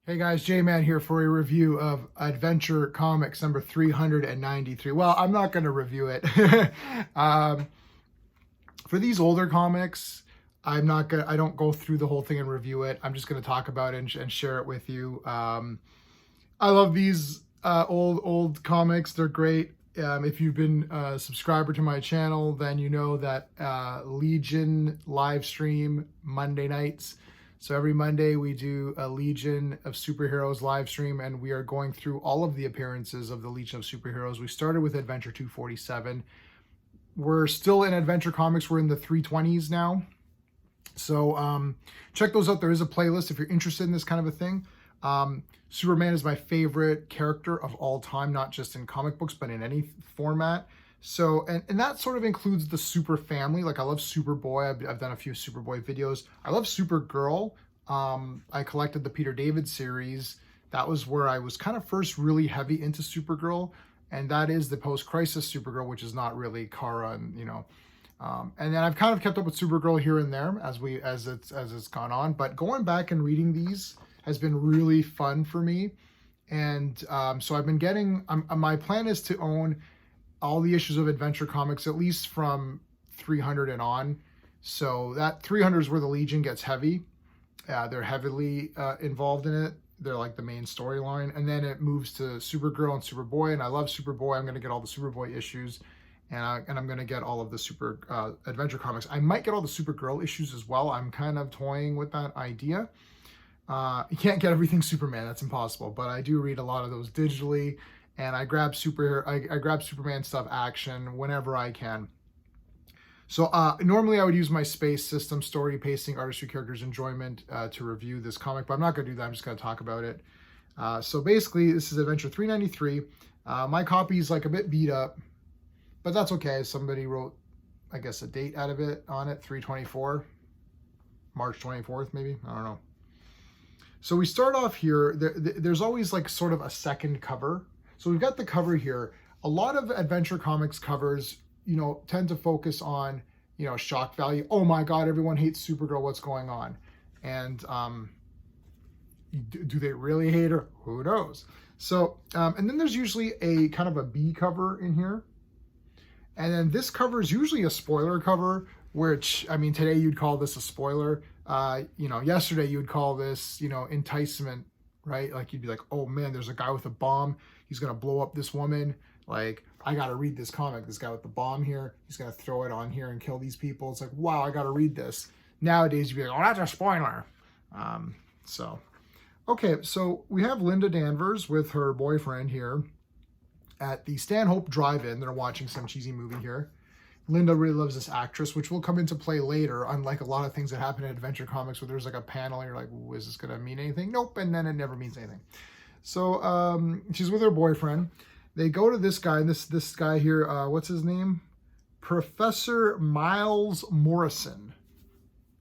Hey guys, J-Man here for a review of Adventure Comics number 393. Well, I'm not going to review it. um, for these older comics, I don't go through the whole thing and review it. I'm just going to talk about it and share it with you. I love these old comics. They're great. If you've been a subscriber to my channel, then you know that Legion live stream Monday nights. So every Monday we do a Legion of Superheroes live stream, and we are going through all of the appearances of the Legion of Superheroes. We started with Adventure 247. We're still in Adventure Comics. We're in the 320s now. So check those out. There is a playlist if you're interested in this kind of a thing. Superman is my favorite character of all time, not just in comic books, but in any format. So, and that sort of includes the Super family. Like I love Superboy. I've done a few Superboy videos. I love Supergirl. I collected the Peter David series. That was where I was kind of first really heavy into Supergirl. And that is the post-crisis Supergirl, which is not really Kara and, and then I've kind of kept up with Supergirl here and there as it's gone on. But going back and reading these has been really fun for me. And so I've been getting, my plan is to own all the issues of Adventure Comics, at least from 300 and on. So that 300 is where the Legion gets heavy. They're heavily involved in it. They're like the main storyline. And then it moves to Supergirl and Superboy. And I love Superboy. I'm going to get all the Superboy issues. And I'm going to get all of the Adventure Comics. I might get all the Supergirl issues as well. I'm kind of toying with that idea. You can't get everything Superman. That's impossible. But I do read a lot of those digitally. And I grab Superman stuff action whenever I can. So normally I would use my space system, story, pacing, artistry, characters, enjoyment to review this comic, but I'm not going to do that. I'm just going to talk about it. So basically, this is Adventure 393. My copy is like a bit beat up, but that's okay. Somebody wrote, I guess, a date out of it on it, 3/24, March 24th, maybe. I don't know. So we start off here. There's always like sort of a second cover. So we've got the cover here. A lot of Adventure Comics covers, tend to focus on, shock value. Oh my God, everyone hates Supergirl. What's going on? And do they really hate her? Who knows? So, and then there's usually a kind of a B cover in here. And then this cover is usually a spoiler cover, which, I mean, today you'd call this a spoiler. Yesterday you'd call this, enticement, right? Like you'd be like, oh man, there's a guy with a bomb. He's going to blow up this woman. Like, I got to read this comic. This guy with the bomb here, he's going to throw it on here and kill these people. It's like, wow, I got to read this. Nowadays, you'd be like, oh, that's a spoiler. Okay, so we have Linda Danvers with her boyfriend here at the Stanhope Drive-In. They're watching some cheesy movie here. Linda really loves this actress, which will come into play later, unlike a lot of things that happen in Adventure Comics where there's like a panel and you're like, is this going to mean anything? Nope, and then it never means anything. So she's with her boyfriend. They go to this guy, and this guy here, what's his name? Professor Miles Morrison.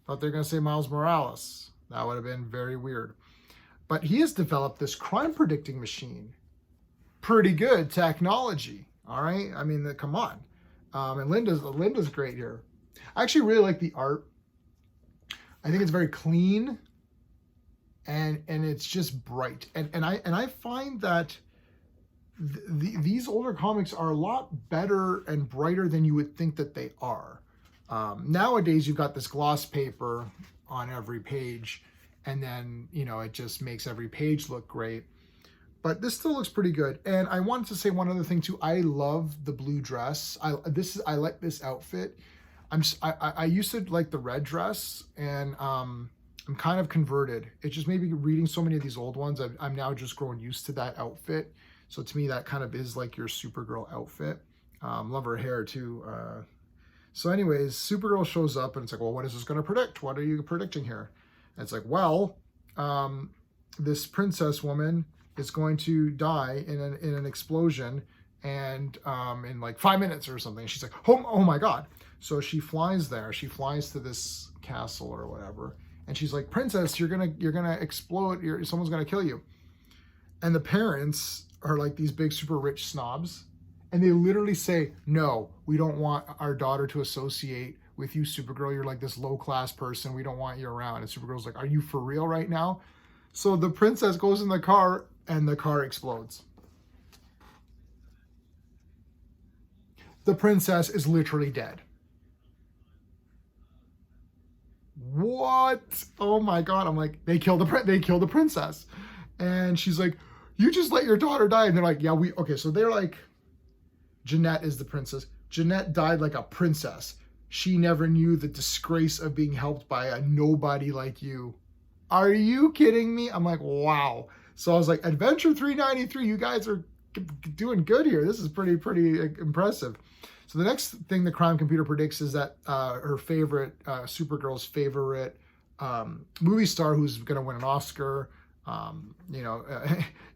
Thought they were going to say Miles Morales. That would have been very weird. But he has developed this crime predicting machine. Pretty good technology, all right? I mean, come on. And Linda's great here. I actually really like the art. I think it's very clean. And it's just bright, and I find that these older comics are a lot better and brighter than you would think that they are. Nowadays, you've got this gloss paper on every page, and then it just makes every page look great. But this still looks pretty good. And I wanted to say one other thing too. I love the blue dress. I like this outfit. I used to like the red dress, and I'm kind of converted. It's just maybe reading so many of these old ones, I'm now just growing used to that outfit. So to me, that kind of is like your Supergirl outfit. Love her hair too. So anyways, Supergirl shows up and it's like, well, what is this going to predict? What are you predicting here? And it's like, well, this princess woman is going to die in an explosion and in like 5 minutes or something. She's like, oh my God. So she flies there. She flies to this castle or whatever. And she's like, princess, you're gonna explode. Someone's gonna kill you. And the parents are like these big, super rich snobs. And they literally say, no, we don't want our daughter to associate with you, Supergirl. You're like this low class person. We don't want you around. And Supergirl's like, are you for real right now? So the princess goes in the car and the car explodes. The princess is literally dead. What? Oh my God. I'm like, they killed the princess. And she's like, you just let your daughter die. And they're like, yeah, okay. So they're like, Jeanette is the princess. Jeanette died like a princess. She never knew the disgrace of being helped by a nobody like you. Are you kidding me? I'm like, wow. So I was like, Adventure 393, you guys are doing good here. This is pretty impressive. So the next thing the crime computer predicts is that her favorite, Supergirl's favorite movie star who's going to win an Oscar,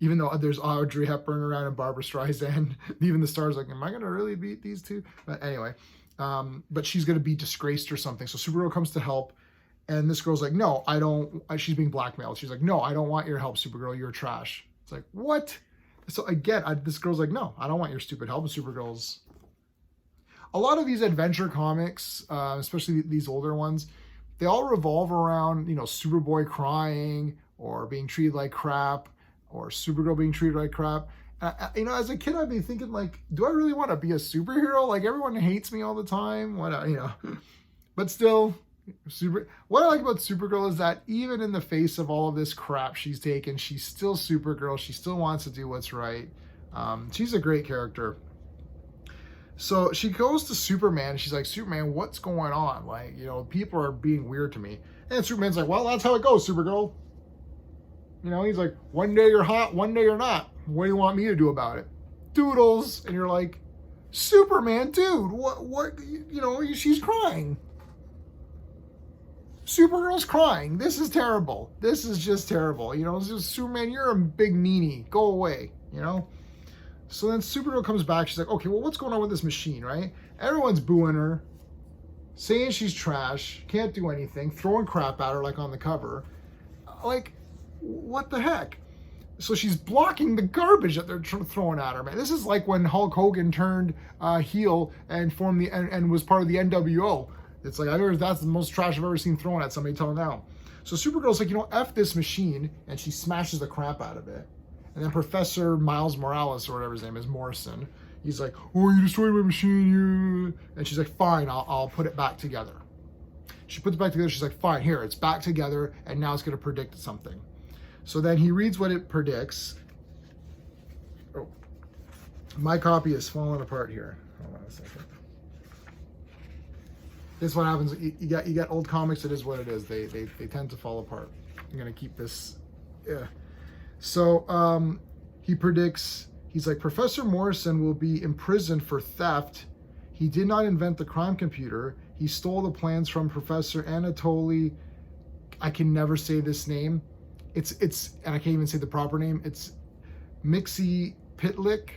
even though there's Audrey Hepburn around and Barbara Streisand, even the stars like, am I going to really beat these two? But anyway, but she's going to be disgraced or something. So Supergirl comes to help. And this girl's like, no, I don't. She's being blackmailed. She's like, no, I don't want your help, Supergirl. You're trash. It's like, what? So again, this girl's like, no, I don't want your stupid help. And Supergirl's. A lot of these adventure comics, especially these older ones, they all revolve around, Superboy crying or being treated like crap or Supergirl being treated like crap. As a kid, I'd be thinking like, do I really want to be a superhero? Like everyone hates me all the time. But still. What I like about Supergirl is that even in the face of all of this crap she's taken, she's still Supergirl. She still wants to do what's right. She's a great character. So she goes to Superman. She's like, Superman, what's going on? Like, people are being weird to me. And Superman's like, well, that's how it goes, Supergirl. He's like, one day you're hot, one day you're not. What do you want me to do about it? Doodles. And you're like, Superman, dude, what, she's crying. Supergirl's crying. This is terrible. This is just terrible. It's just, Superman, you're a big meanie. Go away, So then Supergirl comes back. She's like, okay, well, what's going on with this machine, right? Everyone's booing her, saying she's trash, can't do anything, throwing crap at her like on the cover. Like, what the heck? So she's blocking the garbage that they're throwing at her, man. This is like when Hulk Hogan turned heel and formed and was part of the NWO. It's like, that's the most trash I've ever seen thrown at somebody till now. So Supergirl's like, F this machine, and she smashes the crap out of it. And then Professor Miles Morales, or whatever his name is, Morrison, he's like, oh, you destroyed my machine, And she's like, fine, I'll put it back together. She puts it back together, she's like, fine, here, it's back together, and now it's going to predict something. So then he reads what it predicts. Oh, my copy is falling apart here. Hold on a second. This is what happens. You get old comics. It is what it is. They tend to fall apart. I'm gonna keep this. Yeah. So he predicts. He's like, Professor Morrison will be imprisoned for theft. He did not invent the crime computer. He stole the plans from Professor Anatoly. I can never say this name. It's and I can't even say the proper name. It's Mixie Pitlick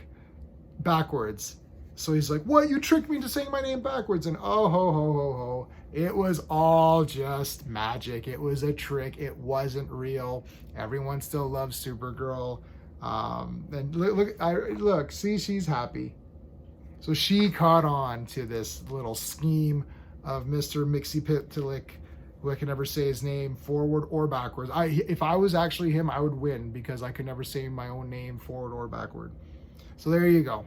backwards. So he's like, what? You tricked me into saying my name backwards. And oh, ho, ho, ho, ho. It was all just magic. It was a trick. It wasn't real. Everyone still loves Supergirl. And look, see, she's happy. So she caught on to this little scheme of Mr. Mixie Pitlick, who I can never say his name forward or backwards. If I was actually him, I would win because I could never say my own name forward or backward. So there you go.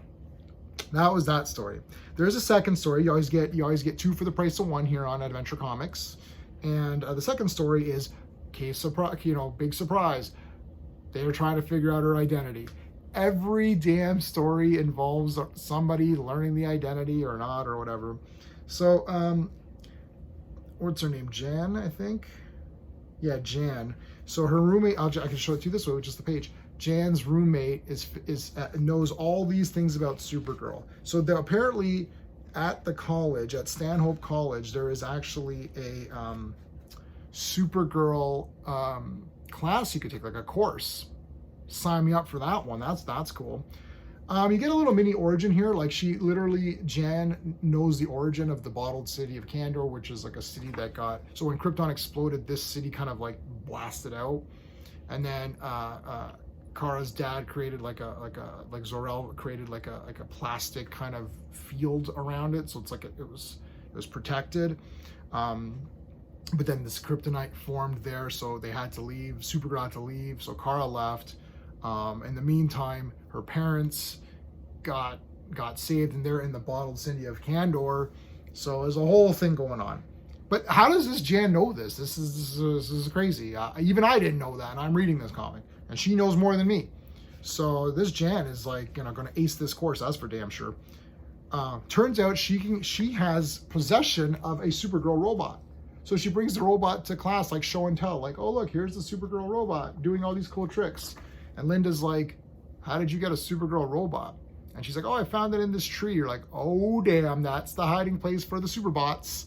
That was that story. There's a second story. You always get two for the price of one here on Adventure Comics. And the second story is big surprise. They're trying to figure out her identity. Every damn story involves somebody learning the identity or not or whatever. So, what's her name? Jan, I think. Yeah, Jan. So her roommate, I can show it to you this way with just the page. Jan's roommate knows all these things about Supergirl. So apparently at the college, at Stanhope College, there is actually a Supergirl class you could take, like a course. Sign me up for that one. That's cool. You get a little mini origin here. Like Jan knows the origin of the bottled city of Kandor, which is like a city that so when Krypton exploded, this city kind of like blasted out. And then Kara's dad created like Zor-El created like a plastic kind of field around it, so it's like it was protected. But then this kryptonite formed there, so they had to leave. Supergirl had to leave, so Kara left. In the meantime, her parents got saved, and they're in the bottled city of Kandor. So there's a whole thing going on. But how does this Jan know this? This is crazy. Even I didn't know that, and I'm reading this comic, and she knows more than me. So this Jan is like, going to ace this course. That's for damn sure. Turns out she has possession of a Supergirl robot. So she brings the robot to class, like show and tell, like, oh look, here's the Supergirl robot doing all these cool tricks. And Linda's like, how did you get a Supergirl robot? And she's like, oh, I found it in this tree. You're like, oh damn, that's the hiding place for the Superbots.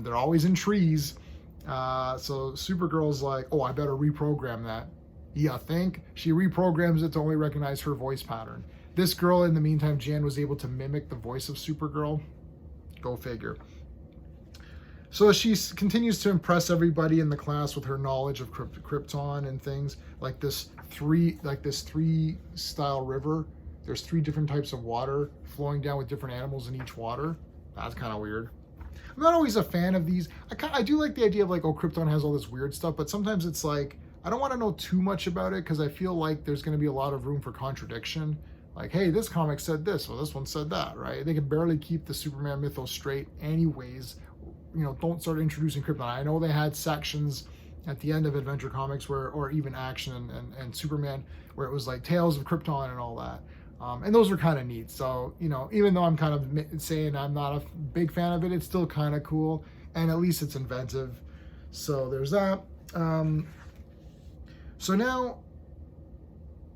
They're always in trees. So Supergirl's like, oh, I better reprogram that. Yeah, think? She reprograms it to only recognize her voice pattern. This girl, in the meantime, Jan was able to mimic the voice of Supergirl. Go figure. So she continues to impress everybody in the class with her knowledge of Krypton and things like this three style river. There's 3 different types of water flowing down with different animals in each water. That's kind of weird. I'm not always a fan of these. I do like the idea of like, oh, Krypton has all this weird stuff, but sometimes it's like, I don't want to know too much about it because I feel like there's going to be a lot of room for contradiction. Like, hey, this comic said this, well, this one said that, right? They can barely keep the Superman mythos straight anyways. Don't start introducing Krypton. I know they had sections at the end of Adventure Comics or even Action and Superman, where it was like Tales of Krypton and all that. And those were kind of neat. So, even though I'm kind of saying I'm not a big fan of it, it's still kind of cool. And at least it's inventive. So there's that. So now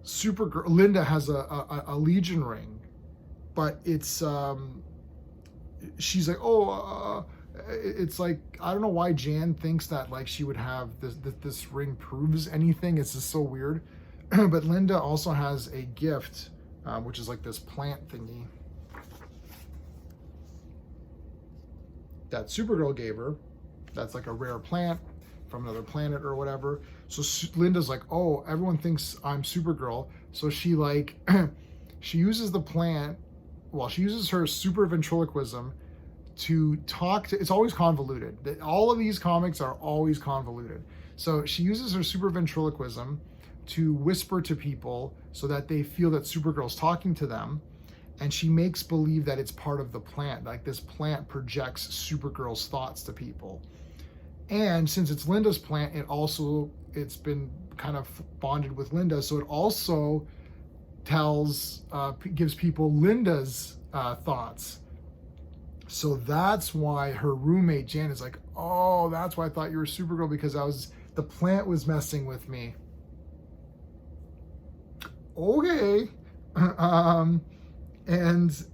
Supergirl, Linda has a Legion ring, but it's, she's like, oh, it's like, I don't know why Jan thinks that like she would have this ring proves anything. It's just so weird. But Linda also has a gift, which is like this plant thingy that Supergirl gave her. That's like a rare plant from another planet or whatever. So Linda's like, oh, everyone thinks I'm Supergirl. So she like, she uses the plant, she uses her super ventriloquism to talk to, it's always convoluted. All of these comics are always convoluted. So she uses her super ventriloquism to whisper to people so that they feel that Supergirl's talking to them. And she makes believe that it's part of the plant. Like this plant projects Supergirl's thoughts to people. And since it's Linda's plant, it's been kind of bonded with Linda. So it also gives people Linda's thoughts. So that's why her roommate Jan is like, oh, that's why I thought you were Supergirl, because the plant was messing with me. Okay. There's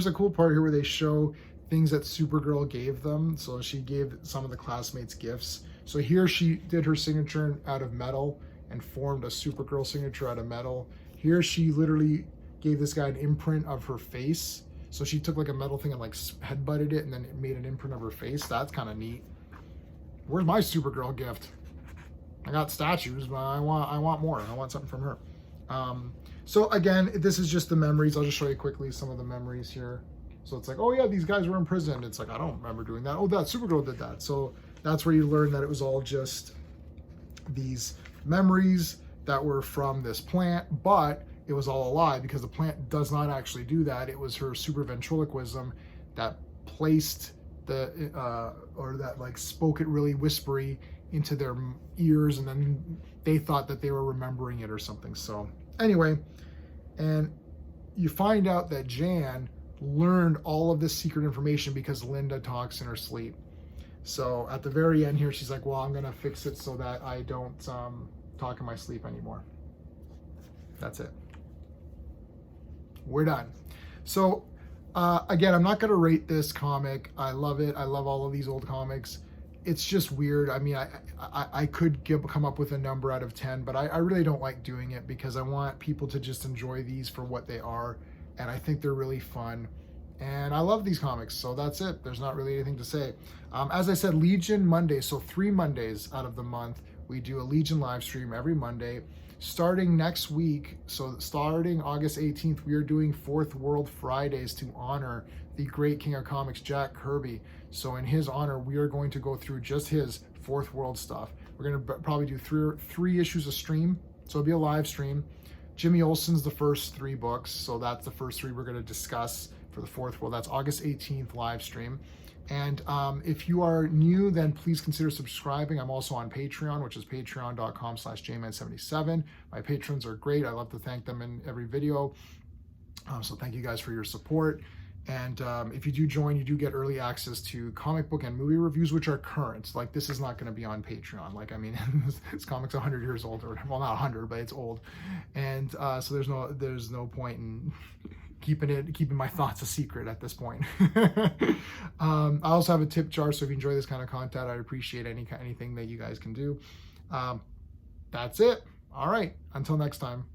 a cool part here where they show things that Supergirl gave them. So she gave some of the classmates gifts. So here she did her signature out of metal and formed a Supergirl signature out of metal. Here she literally gave this guy an imprint of her face. So she took like a metal thing and like headbutted it and then it made an imprint of her face. That's kind of neat. Where's my Supergirl gift? I got statues, but I want more. I want something from her. So again, this is just the memories. I'll just show you quickly some of the memories here. So it's like, oh yeah, these guys were imprisoned. It's like, I don't remember doing that. Oh, that Supergirl did that. So that's where you learn that it was all just these memories that were from this plant, but it was all a lie because the plant does not actually do that. It was her super ventriloquism that placed that like spoke it really whispery into their ears, and then they thought that they were remembering it or something. So anyway, and you find out that Jan learned all of this secret information because Linda talks in her sleep. So at the very end here, she's like, well, I'm gonna fix it so that I don't talk in my sleep anymore. That's it. We're done. So again, I'm not gonna rate this comic. I love it. I love all of these old comics. It's just weird. I mean, I could come up with a number out of 10, but I really don't like doing it because I want people to just enjoy these for what they are. And I think they're really fun. And I love these comics. So that's it. There's not really anything to say. As I said, Legion Monday. So 3 Mondays out of the month, We do a Legion live stream every Monday. Starting next week, so starting August 18th, we are doing Fourth World Fridays to honor the great King of Comics, Jack Kirby. So in his honor, we are going to go through just his Fourth World stuff. We're going to probably do three issues a stream, so it'll be a live stream. Jimmy Olsen's the first 3 books, so that's the first 3 we're going to discuss for the Fourth World. That's August 18th live stream. And if you are new, then please consider subscribing. I'm also on Patreon, which is patreon.com/jman77. My patrons are great. I love to thank them in every video. So thank you guys for your support. And if you do join, you do get early access to comic book and movie reviews, which are current. Like, this is not going to be on Patreon. Like, I mean, this comic's 100 years old, or well, not 100, but it's old. And so there's no point in keeping my thoughts a secret at this point. I also have a tip jar, so if you enjoy this kind of content, I'd appreciate anything that you guys can do. That's it. All right. Until next time.